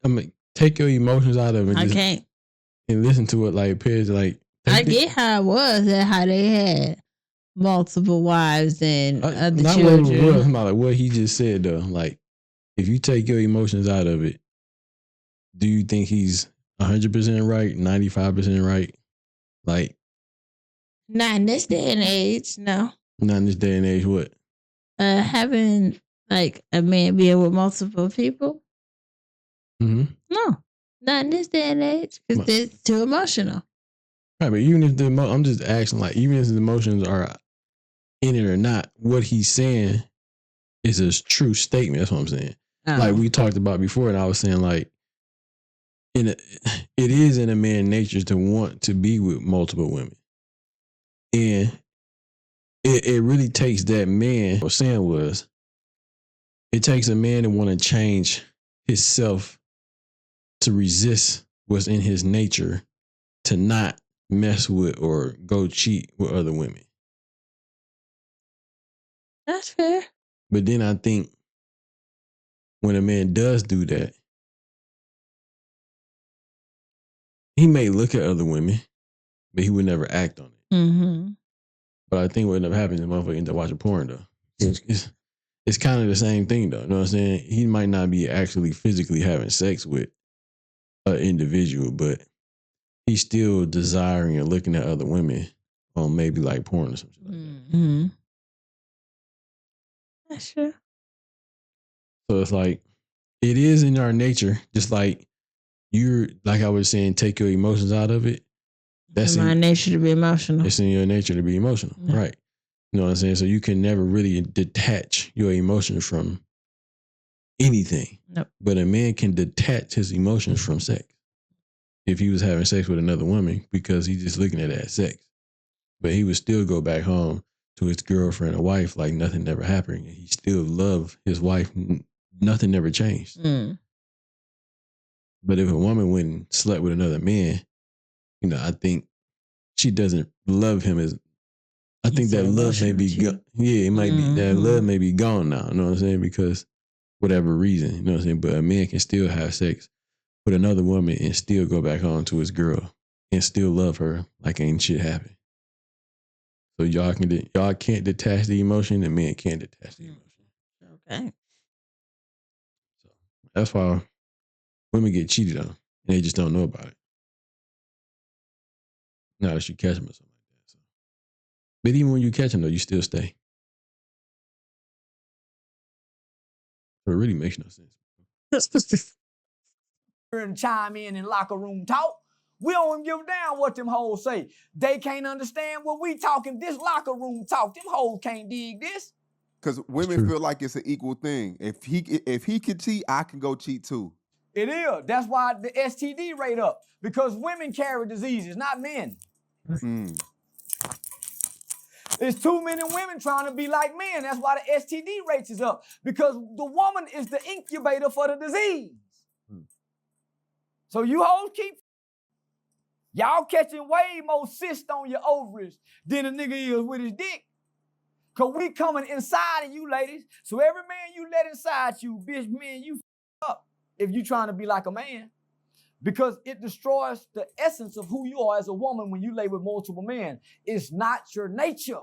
I mean, take your emotions out of it. I just, can't. and listen to it like peers. Like I get how it was and how they had multiple wives and other not what it was. children. Like what he just said though. Like if you take your emotions out of it, do you think he's 100% right, 95% right? Like Not in this day and age, no. not in this day and age. What? Having like a man being with multiple people, Mm-hmm. no. Not in this day and age because it's too emotional. Right, but even if I'm just asking, like, even if the emotions are in it or not, what he's saying is a true statement. That's what I'm saying. Like we talked about before, and I was saying, like, it is in a man's nature to want to be with multiple women, and it really takes that man. What I was saying was, it takes a man to want to change himself to resist what's in his nature to not mess with or go cheat with other women. That's fair. But then I think when a man does do that, he may look at other women, but he would never act on it. Mm-hmm. But I think what ended up happening is the motherfucker ended up watching porn though. It's kind of the same thing though. You know what I'm saying? He might not be actually physically having sex with an individual, but he's still desiring and looking at other women on maybe like porn or something like that. Mm-hmm. That's true. So it's like, it is in our nature, just like like I was saying, take your emotions out of it. That's in my nature to be emotional. It's in your nature to be emotional, right? You know what I'm saying? So you can never really detach your emotions from anything. Nope. But a man can detach his emotions from sex. If he was having sex with another woman, because he's just looking at it as sex. But he would still go back home to his girlfriend or wife like nothing ever happened. He still loved his wife. Nothing never changed. Mm. But if a woman went and slept with another man, you know, I think she doesn't love him as. I think that love may be it might be that love may be gone now. You know what I'm saying? Because whatever reason, you know what I'm saying. But a man can still have sex with another woman and still go back home to his girl and still love her like ain't shit happened. So y'all can't detach the emotion, and men can't detach the emotion. Okay. So that's why women get cheated on and they just don't know about it. Not that you catch them or something like that. So. But even when you catch them though, you still stay. So it really makes no sense. And chime in locker room talk. We don't even give a damn what them hoes say. They can't understand what we talking. This locker room talk. Them hoes can't dig this. Because women feel like it's an equal thing. If he can cheat, I can go cheat too. It is. That's why the STD rate up. Because women carry diseases, not men. Mm. There's too many women trying to be like men. That's why the STD rates is up. Because the woman is the incubator for the disease. So you hoes keep y'all catching way more cysts on your ovaries than a nigga is with his dick. Cause we coming inside of you, ladies. So every man you let inside you, bitch, man, you up if you trying to be like a man. Because it destroys the essence of who you are as a woman when you lay with multiple men. It's not your nature.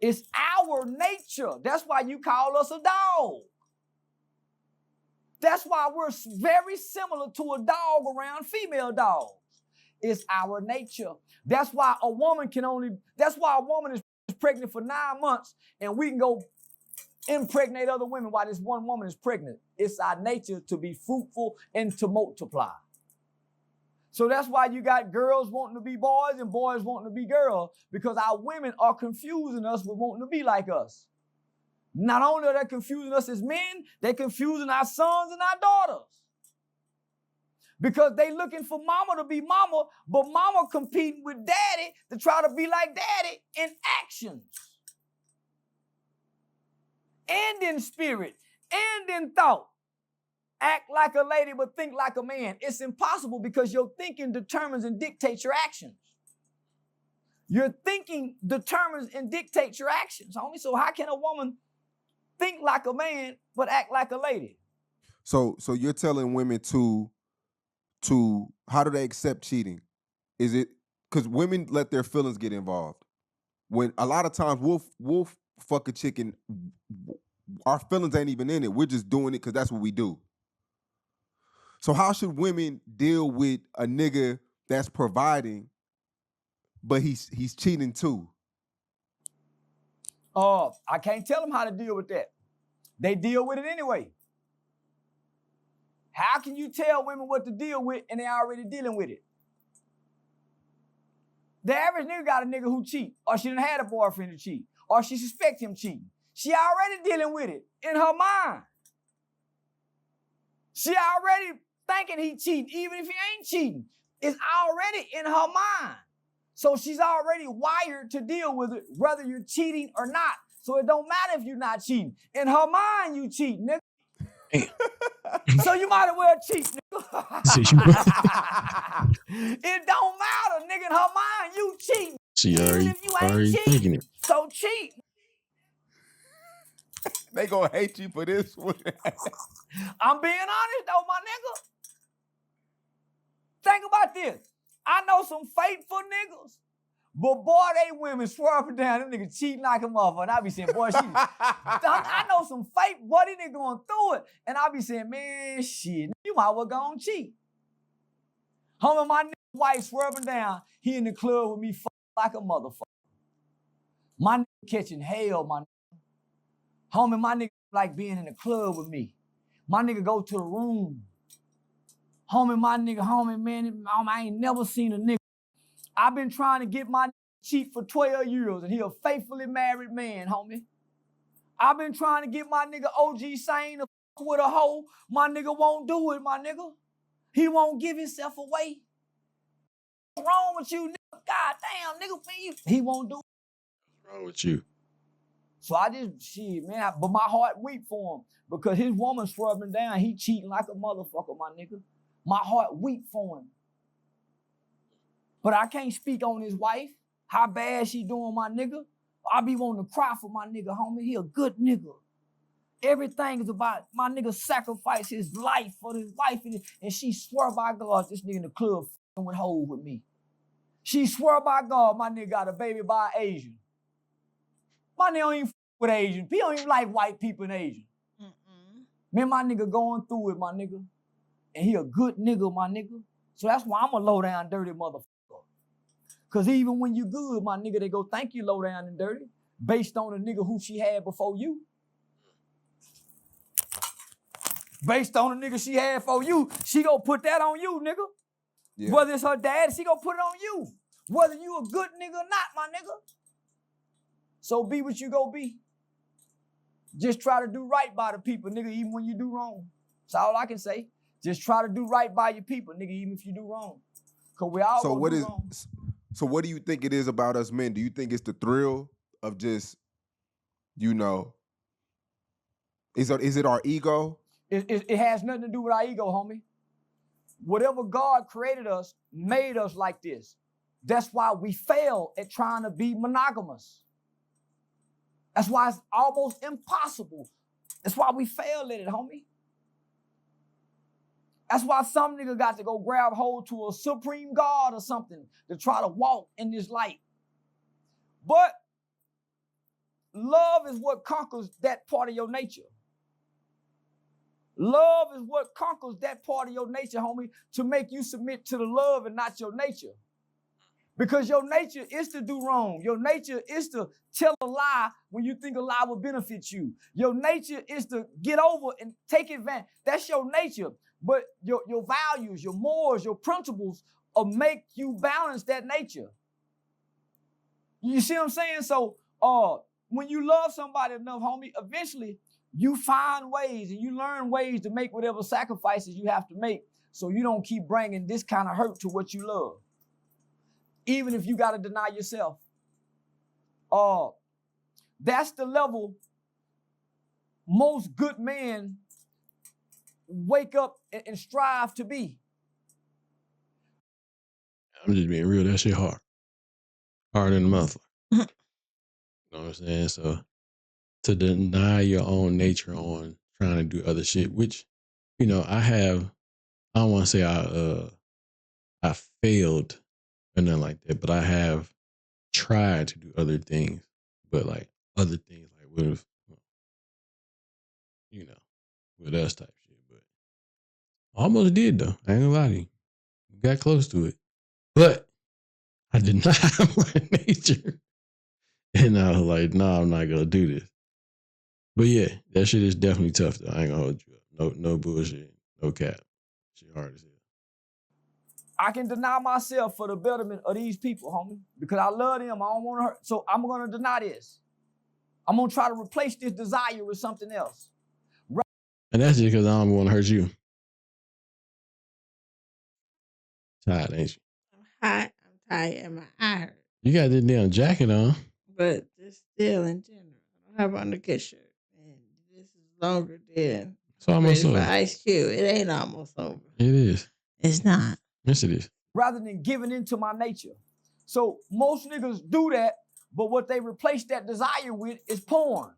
It's our nature. That's why you call us a dog. That's why we're very similar to a dog around female dogs. It's our nature. That's why a woman is pregnant for 9 months and we can go impregnate other women while this one woman is pregnant. It's our nature to be fruitful and to multiply. So that's why you got girls wanting to be boys and boys wanting to be girls, because our women are confusing us with wanting to be like us. Not only are they confusing us as men, they're confusing our sons and our daughters. Because they looking for mama to be mama, but mama competing with daddy to try to be like daddy in actions. And in spirit, and in thought. Act like a lady, but think like a man. It's impossible because your thinking determines and dictates your actions. Your thinking determines and dictates your actions, homie. So how can a woman think like a man but act like a lady? So you're telling women to how do they accept cheating? Is it because women let their feelings get involved? When a lot of times we'll fuck a chick and our feelings ain't even in it. We're just doing it because that's what we do. So how should women deal with a nigga that's providing, but he's cheating too? I can't tell them how to deal with that. They deal with it anyway. How can you tell women what to deal with and they already dealing with it? The average nigga got a nigga who cheat, or she done had a boyfriend to cheat, or she suspect him cheating. She already dealing with it in her mind. She already thinking he cheating, even if he ain't cheating. It's already in her mind. So she's already wired to deal with it, whether you're cheating or not. So it don't matter if you're not cheating. In her mind, you cheat, nigga. So you might as well cheat, nigga. It don't matter, nigga. In her mind, you cheat. She Even already, if you ain't already cheating. thinking it. So cheat. They gonna hate you for this one. I'm being honest though, my nigga. Think about this. I know some faithful niggas, but boy, they women swear up and down, them niggas cheating like a motherfucker. And I be saying, boy, I know some fake buddy nigga going through it. And I be saying, man, shit, you might well go and cheat. Homie, my nigga wife swear up and down, he in the club with me like a motherfucker. My nigga catching hell, my nigga. Homie, my nigga like being in the club with me. My nigga go to the room. Homie, man, I ain't never seen a nigga. I've been trying to get my nigga cheat for 12 years, and he a faithfully married man, homie. I've been trying to get my nigga OG Sane to fuck with a hoe. My nigga won't do it, my nigga. He won't give himself away. What's wrong with you, nigga? God damn, nigga, please. He won't do it. What's wrong with you? So I just, but my heart weak for him because his woman swerving down. He cheating like a motherfucker, my nigga. My heart weak for him. But I can't speak on his wife, how bad she doing, my nigga. I be wanting to cry for my nigga, homie. He a good nigga. Everything is about my nigga sacrifice his life for his wife, and she swear by God, this nigga in the club f***ing with hoes with me. She swear by God, my nigga got a baby by an Asian. My nigga don't even f*** with Asian. He don't even like white people and Asian. Man, my nigga going through it, my nigga. And he a good nigga, my nigga. So that's why I'm a low down dirty motherfucker. Cause even when you good, my nigga, they go, thank you, low down and dirty, based on the nigga who she had before you. Based on the nigga she had before you, she gonna put that on you, nigga. Yeah. Whether it's her dad, she gonna put it on you. Whether you a good nigga or not, my nigga. So be what you go be. Just try to do right by the people, nigga, even when you do wrong. That's all I can say. Just try to do right by your people, nigga, even if you do wrong. Cause we all so gonna do wrong. So what do you think it is about us men? Do you think it's the thrill of just, you know, is it our ego? It has nothing to do with our ego, homie. Whatever God created us, made us like this. That's why we fail at trying to be monogamous. That's why it's almost impossible. That's why we fail at it, homie. That's why some nigga got to go grab hold to a supreme God or something to try to walk in this light. But love is what conquers that part of your nature. Love is what conquers that part of your nature, homie, to make you submit to the love and not your nature. Because your nature is to do wrong. Your nature is to tell a lie when you think a lie will benefit you. Your nature is to get over and take advantage. That's your nature. But your values, your morals, your principles will make you balance that nature. You see what I'm saying? So when you love somebody enough, homie, eventually you find ways and you learn ways to make whatever sacrifices you have to make so you don't keep bringing this kind of hurt to what you love. Even if you got to deny yourself. That's the level most good men wake up and strive to be. I'm just being real. That shit hard. Harder than a motherfucker. You know what I'm saying? So to deny your own nature on trying to do other shit, which, you know, I don't want to say I failed or nothing like that, but I have tried to do other things, but like other things like with, you know, with us type shit. But almost did though. I ain't gonna lie to you. Got close to it. But I did not have my nature. And I was like, no, I'm not gonna do this. But yeah, that shit is definitely tough though. I ain't gonna hold you up. No bullshit. No cap. Shit hard as hell. I can deny myself for the betterment of these people, homie, because I love them. I don't want to hurt. So I'm going to deny this. I'm going to try to replace this desire with something else. And that's just because I don't want to hurt you. Tired, ain't you? I'm hot. I'm tired, and my eye hurt. You got this damn jacket on. But just still in general, I don't have on a good shirt. And this is longer than It's almost Ready for over. Ice Cube. It ain't almost over. It is. It's not. Yes, it is. Rather than giving into my nature. So most niggas do that, but what they replace that desire with is porn.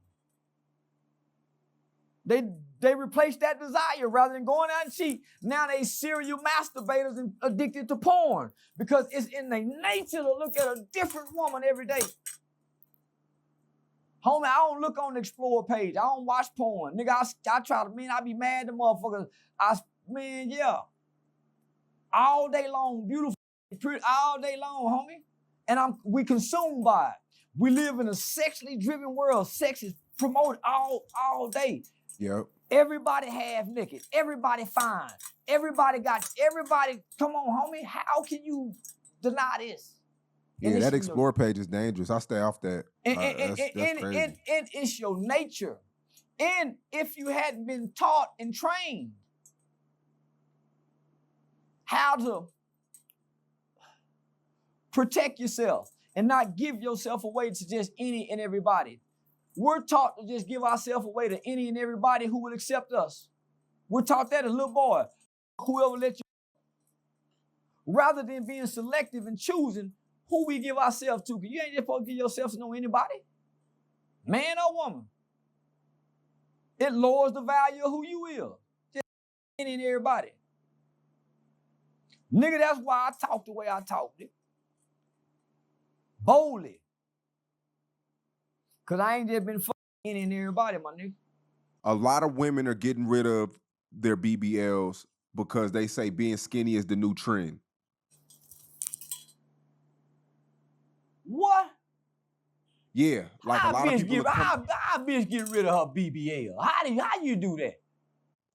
They replace that desire rather than going out and cheat. Now they serial masturbators and addicted to porn because it's in their nature to look at a different woman every day. Homie, I don't look on the Explore page. I don't watch porn. Nigga, I try to, I be mad at motherfuckers. Yeah. All day long, beautiful, pretty, all day long, homie. And we consumed by it. We live in a sexually driven world. Sex is promoted all day. Yep. Everybody half naked. Everybody fine. Everybody, come on, homie. How can you deny this? Yeah, that Explore page is dangerous. I stay off that. That's crazy. And it's your nature. And if you hadn't been taught and trained how to protect yourself and not give yourself away to just any and everybody. We're taught to just give ourselves away to any and everybody who will accept us. We're taught that as little boy. Whoever let you. Rather than being selective and choosing who we give ourselves to. Because you ain't just supposed to give yourself to know anybody. Man or woman. It lowers the value of who you is. Just any and everybody. Nigga, that's why I talk the way I talk. Boldly. Because I ain't just been fucking any and everybody, my nigga. A lot of women are getting rid of their BBLs because they say being skinny is the new trend. What? Yeah, like a lot of people. How bitch get rid of her BBL? How you do that?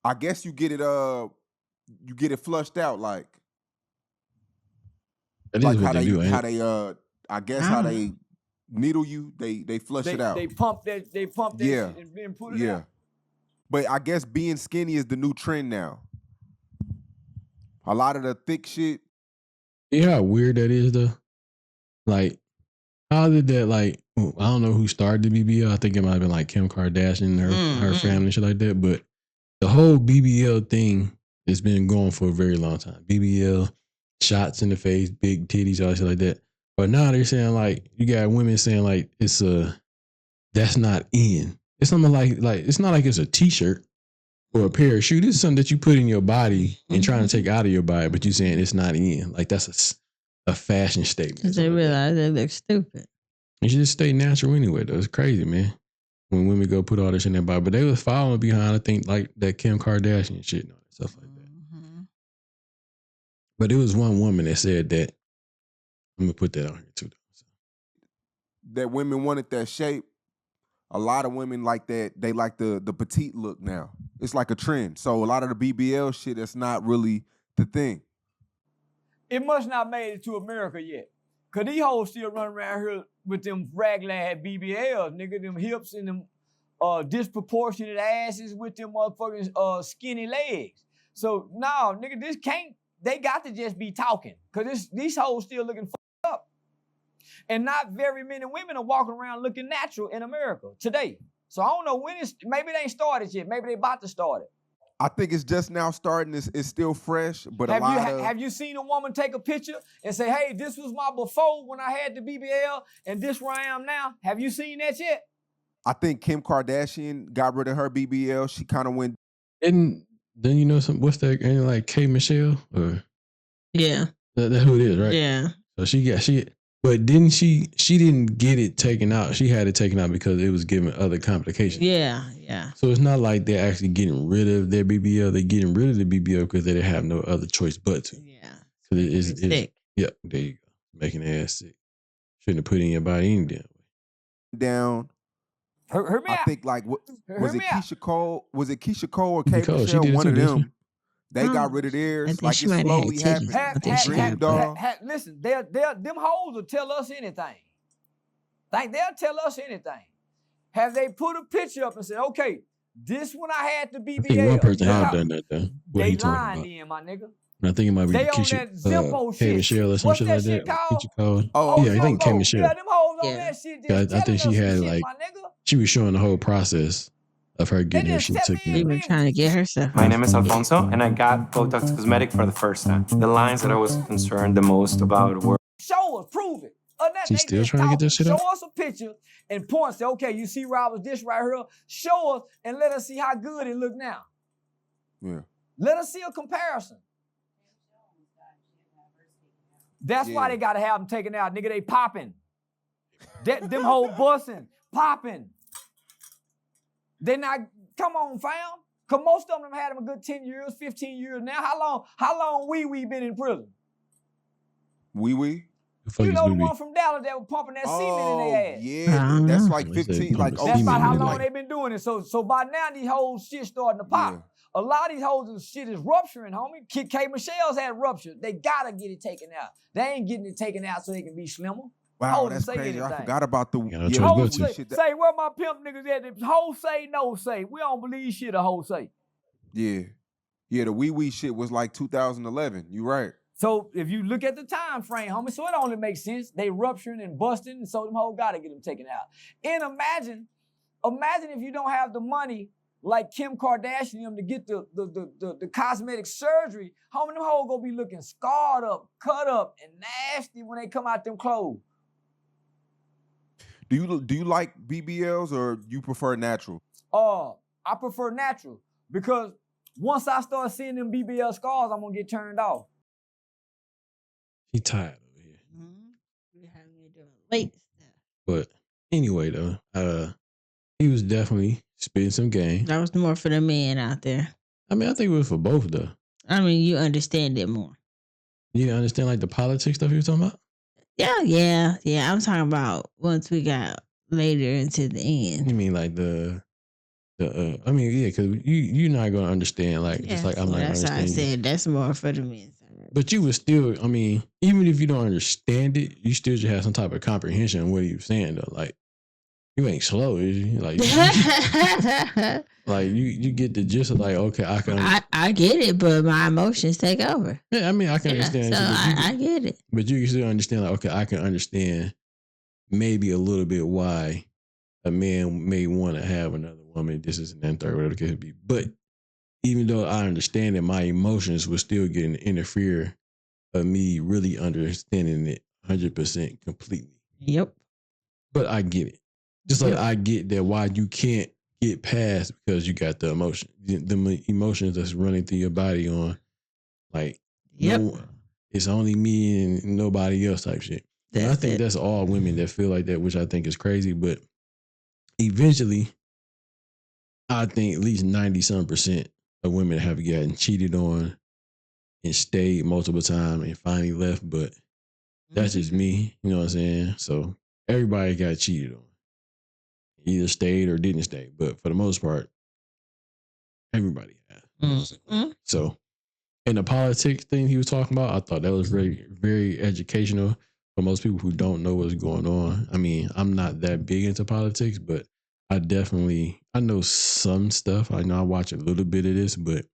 I guess you get it flushed out, like. That is what they do. How they needle you, they flush it out. They pump that yeah. shit and then put it out. But I guess being skinny is the new trend now. A lot of the thick shit. You know how weird that is though? Like, how did that, like, I don't know who started the BBL. I think it might have been like Kim Kardashian, her family and shit like that. But the whole BBL thing has been going for a very long time. BBL, shots in the face, big titties, all shit like that. But now they're saying like, you got women saying like, that's not in. It's something like it's not like it's a t-shirt or a parachute. It's something that you put in your body and trying to take out of your body, but you saying it's not in. Like that's a fashion statement. They realize they look stupid. You should just stay natural anyway, though. It's crazy, man. When women go put all this in their body. But they was following behind, I think, like that Kim Kardashian shit and all that stuff like that. Mm-hmm. But it was one woman that said that. I'm going to put that on here too, though. So. That women wanted that shape. A lot of women like that. They like the petite look now. It's like a trend. So a lot of the BBL shit, that's not really the thing. It must not made it to America yet. Cause these hoes still running around here with them raglan BBLs, nigga, them hips and them disproportionate asses with them motherfucking skinny legs. So no, nigga, they got to just be talking. Cause these hoes still looking fucked up. And not very many women are walking around looking natural in America today. So I don't know when maybe they ain't started yet. Maybe they about to start it. I think it's just now starting. It's still fresh, but Have you seen a woman take a picture and say, hey, this was my before when I had the BBL and this where I am now? Have you seen that yet? I think Kim Kardashian got rid of her BBL. She kind of went. And then you know what's that? Ain't it like K Michelle or Yeah. that's who it is, right? Yeah. So but didn't she didn't get it taken out. She had it taken out because it was giving other complications. Yeah. Yeah. So it's not like they're actually getting rid of their BBL. They're getting rid of the BBL because they didn't have no other choice but to. Yeah. Because it's sick. yeah, there you go. Making the ass sick. Shouldn't have put it in your body any damn way. Down. Hear me I out. think like was Hear it me out. Keisha Cole? Was it Keisha Cole or Keisha K Cole, she Michelle? did it One too, of didn't them. They got rid of I theirs. think Like she it might have slowly had titties. happened. I think she Dream had Doll. Listen, them hoes will tell us anything. Like they'll tell us anything. Have they put a picture up and said, okay, this when I had the BBL. I think one person this have how- done that though. What They he talking lying about? then, my nigga. And I think it might be They on Keisha, that Zippo K shit. Michelle or some What's shit that like shit that. called? Keisha Cole. Oh, Yeah, I think K Zippo. Michelle. Yeah, them hoes on Yeah. that shit. Yeah, Just I think telling she us some had, shit, like, my nigga. She was showing the whole process of her getting her just shit tell taken me She out. been trying to get herself. My name is Alfonso, and I got Botox Cosmetic for the first time. The lines that I was concerned the most about were Show us, prove it. Other than that, She they still just trying to get talking. this shit Show out? us a picture and point. Say, okay, you see Robert's dish right here. Show us and let us see how good it look now. Yeah. Let us see a comparison. That's why Yeah. they gotta have them taken out, nigga. They popping. Them whole busting, popping. They not. Come on, fam. Cause most of them had them a good 10 years, 15 years now. How long we been in prison? Wee. The fuck You is know the BB? one from Dallas that was pumping that semen in their ass. I Yeah, don't that's know. like They said 15. Like pump That's semen about how in long their they've been doing it. So by now these hoes shit starting to pop. Yeah. A lot of these hoes shit is rupturing, homie. K Michelle's had rupture. They gotta get it taken out. They ain't getting it taken out so they can be slimmer. Wow, Hoes that's say crazy. I anything. forgot about the got no yeah, choice the but Hoes to. say, shit. say where my pimp niggas at? If hoes say, no say. We don't believe shit a hoe say. Yeah. Yeah, the wee shit was like 2011. You right. So if you look at the time frame, homie, so it only makes sense. They rupturing and busting, and so them hoes gotta get them taken out. And imagine if you don't have the money like Kim Kardashian to get the cosmetic surgery, homie, them hoes gonna be looking scarred up, cut up, and nasty when they come out them clothes. Do you like BBLs or you prefer natural? I prefer natural because once I start seeing them BBL scars, I'm gonna get turned off. He tired over here. We having you doing late stuff. But anyway, though, he was definitely spitting some game. That was more for the men out there. I mean, I think it was for both though. I mean, you understand it more. You understand like the politics stuff you were talking about? Yeah. I'm talking about once we got later into the You end. mean like the I mean, yeah, because you're not gonna understand like just like I'm so not gonna that's why I understand you. said that's more for the men. But you would still, I mean, even if you don't understand it, you still should have some type of comprehension of what he was saying though. Like you ain't slow, is you? Like like you get the gist of like, okay, I can I get it, but my emotions take over. yeah, I mean I can Yeah, understand so too, but I get it. but you can still understand like, okay, I can understand maybe a little bit why a man may want to have another woman, this is and third, whatever the case be. But even though I understand that my emotions will still get to interfere of me really understanding it 100% completely. Yep. But I get it. Just like Yep. I get that why you can't get past because you got the emotion, the emotions that's running through your body on like, Yep. no, it's only me and nobody else type shit. And I That's think it. that's all women that feel like that, which I think is crazy. But eventually, I think at least 90% of women have gotten cheated on and stayed multiple times and finally left. But that's just me, you know what I'm saying? So everybody got cheated on. Either stayed or didn't stay. But for the most part, everybody has. You know what I'm saying? Mm-hmm. So, and the politics thing he was talking about, I thought that was very, very educational for most people who don't know what's going on. I mean, I'm not that big into politics, but I know some stuff. I know I watch a little bit of this, but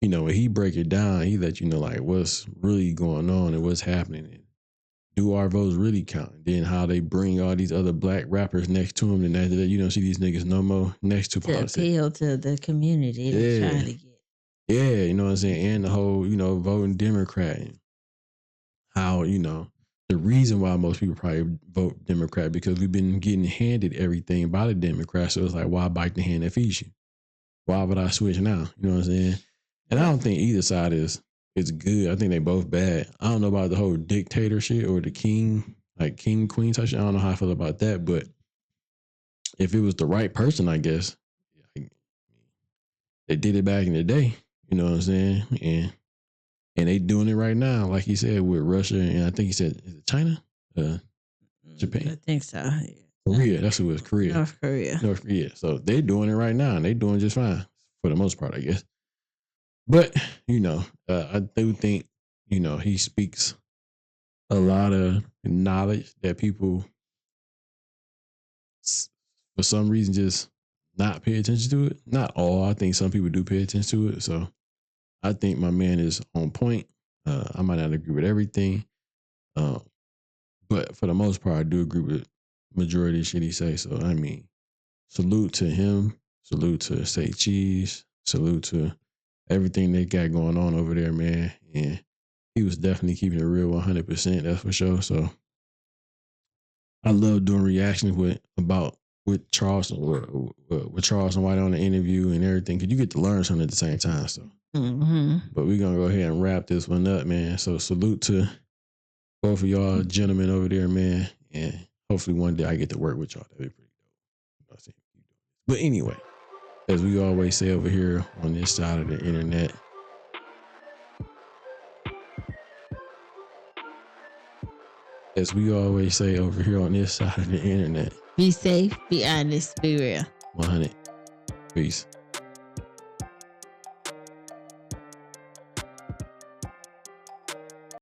you know, when he break it down, he let you know like what's really going on and what's happening and do our votes really count? And then how they bring all these other black rappers next to him and after that you don't see these niggas no more next to To politics. appeal to the community they're Yeah. trying to get. Yeah, you know what I'm saying? And the whole, voting Democrat. And how, the reason why most people probably vote Democrat because we've been getting handed everything by the Democrats. So it's like, why bite the hand that feeds you? Why would I switch now? You know what I'm saying? And I don't think either side is good. I think they both bad. I don't know about the whole dictator shit or the king, like king, queen type shit. I don't know how I feel about that. But if it was the right person, I guess, they did it back in the day. You know what I'm saying? And they doing it right now, like he said, with Russia and I think he said, is it China? Japan? I think so. Korea. That's who it was, Korea. North Korea. North Korea. So they're doing it right now and they're doing just fine for the most part, I guess. But, I do think, he speaks a lot of knowledge that people, for some reason, just not pay attention to it. Not all. I think some people do pay attention to it. So I think my man is on point. I might not agree with everything. But for the most part, I do agree with majority of shit he say. So, I mean, salute to him. Salute to Say Cheese. Salute to everything they got going on over there, man. And he was definitely keeping it real 100%. That's for sure. So I love doing reactions with Charleston, with Charleston White on the interview and everything, because you get to learn something at the same time. So, but we're gonna go ahead and wrap this one up, man. So salute to both of y'all gentlemen over there, man. And hopefully one day I get to work with y'all. That'd be pretty dope. But anyway, as we always say over here on this side of the internet, be safe, be honest, be real. 100. Peace.